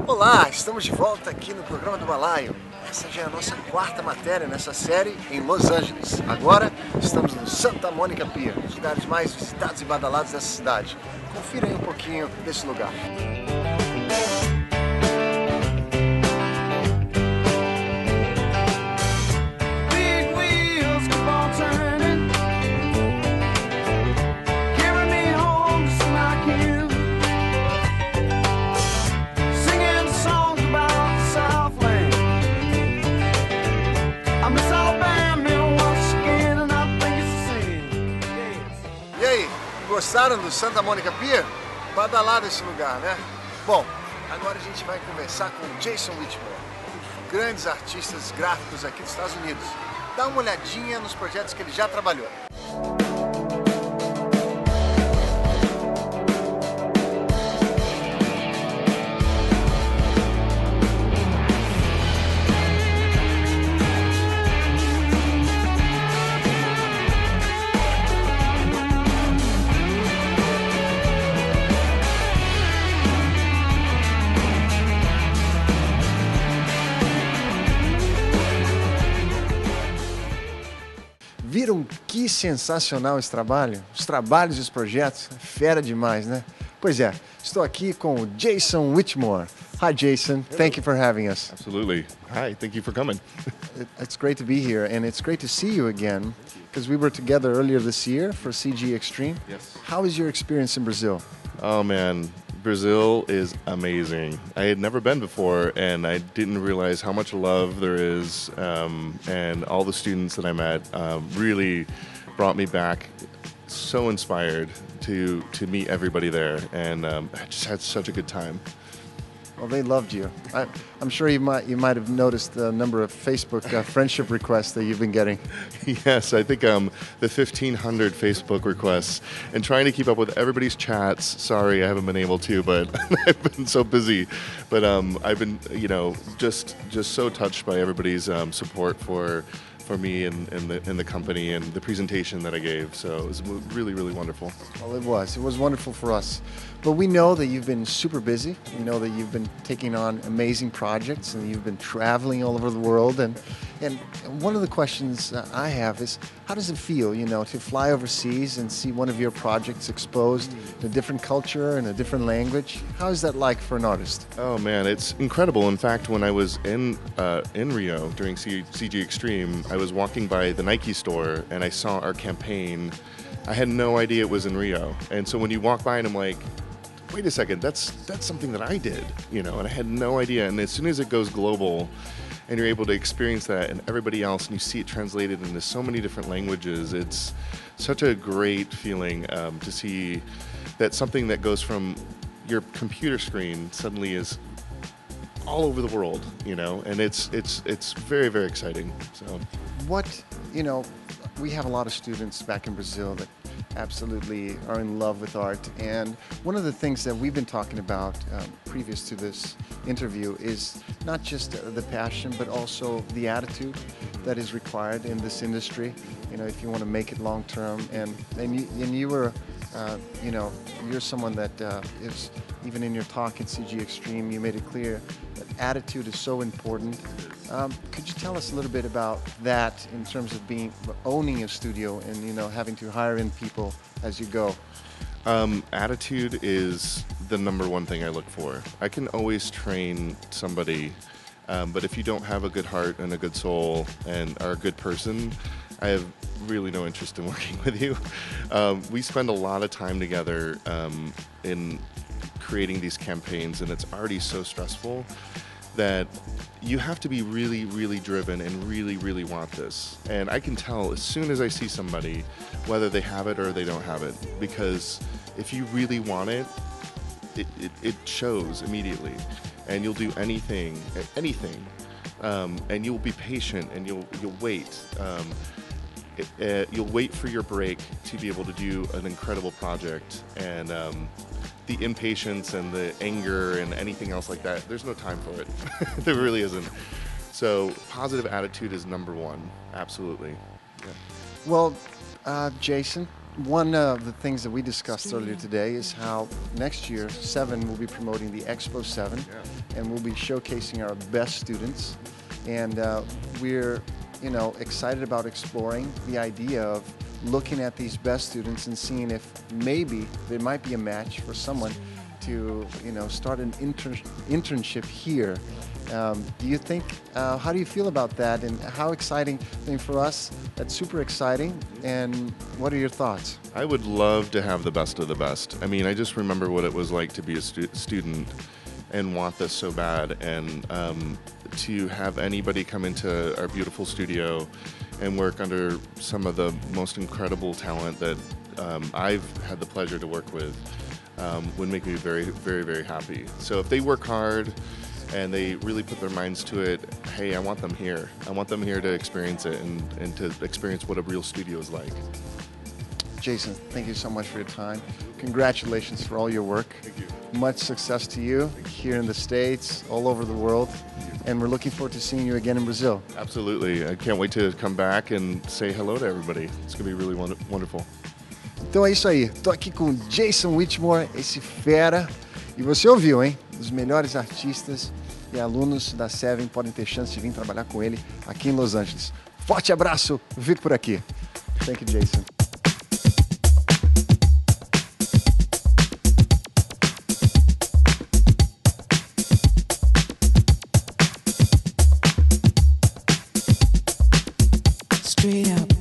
Olá, estamos de volta aqui no Programa do Balaio. Essa já é a nossa quarta matéria nessa série em Los Angeles. Agora estamos no Santa Mônica Pier, um dos lugares mais visitados e badalados dessa cidade. Confira aí um pouquinho desse lugar. E aí, gostaram do Santa Mônica Pier? Badalado esse lugar, né? Bom, agora a gente vai conversar com o Jason Whitmore, um dos grandes artistas gráficos aqui dos Estados Unidos. Dá uma olhadinha nos projetos que ele já trabalhou. Viram que sensacional esse trabalho? Os trabalhos e os projetos, fera demais, né? Pois é, estou aqui com o Jason Whitmore. Hi Jason, thank you for having us. Absolutely. Hi, thank you for coming. It's great to be here, and it's great to see you again, because we were together earlier this year for CG Extreme. Yes. How is your experience in Brazil? Oh man, Brazil is amazing. I had never been before, and I didn't realize how much love there is, and all the students that I met really brought me back so inspired to meet everybody there, and I just had such a good time. Well, they loved you. I'm sure you might have noticed the number of Facebook friendship requests that you've been getting. Yes, I think the 1,500 Facebook requests, and trying to keep up with everybody's chats. Sorry, I haven't been able to, but I've been so busy. But I've been, just so touched by everybody's support for me and the company and the presentation that I gave. So it was really, really wonderful. Well, it was wonderful for us. But we know that you've been super busy. We know that you've been taking on amazing projects and you've been traveling all over the world. And one of the questions I have is, how does it feel, to fly overseas and see one of your projects exposed in a different culture and a different language? How is that like for an artist? Oh man, it's incredible. In fact, when I was in Rio during CG Extreme, I was walking by the Nike store and I saw our campaign. I had no idea it was in Rio. And so when you walk by and I'm like, wait a second, that's something that I did, and I had no idea. And as soon as it goes global and you're able to experience that and everybody else, and you see it translated into so many different languages, it's such a great feeling to see that something that goes from your computer screen suddenly is all over the world, and it's very, very exciting. So we have a lot of students back in Brazil that absolutely are in love with art, and one of the things that we've been talking about previous to this interview is not just the passion but also the attitude that is required in this industry, if you want to make it long term. And you were you're someone that is, even in your talk at CG Extreme, you made it clear that attitude is so important. Could you tell us a little bit about that in terms of owning a studio and having to hire in people as you go? Attitude is the number one thing I look for. I can always train somebody, but if you don't have a good heart and a good soul and are a good person, I have really no interest in working with you. We spend a lot of time together in creating these campaigns, and it's already so stressful that you have to be really, really driven and really, really want this. And I can tell as soon as I see somebody whether they have it or they don't have it, because if you really want it, it shows immediately, and you'll do anything, and you'll be patient and you'll wait. You'll wait for your break to be able to do an incredible project, and the impatience and the anger and anything else like that, there's no time for it. There really isn't. So positive attitude is number one, absolutely. Yeah. Well, Jason, One of the things that we discussed earlier today is how next year, 7 will be promoting the Expo 7, and we'll be showcasing our best students. And we're, excited about exploring the idea of looking at these best students and seeing if maybe there might be a match for someone to, start an internship here. Do you think, how do you feel about that, and how exciting? I mean, for us, that's super exciting. And what are your thoughts? I would love to have the best of the best. I mean, I just remember what it was like to be a student and want this so bad, and to have anybody come into our beautiful studio and work under some of the most incredible talent that I've had the pleasure to work with would make me very, very, very happy. So if they work hard and they really put their minds to it, hey, I want them here. I want them here to experience it and to experience what a real studio is like. Jason, thank you so much for your time. Congratulations for all your work. Thank you. Much success to you here in the States, all over the world. And we're looking forward to seeing you again in Brazil. Absolutely. I can't wait to come back and say hello to everybody. It's going to be really wonderful. Então é isso aí. Tô aqui com Jason Whitmore, esse fera. E você ouviu, hein? Os melhores artistas e alunos da Seven podem ter chance de vir trabalhar com ele aqui em Los Angeles. Forte abraço, fico por aqui. Thank you, Jason. Straight up.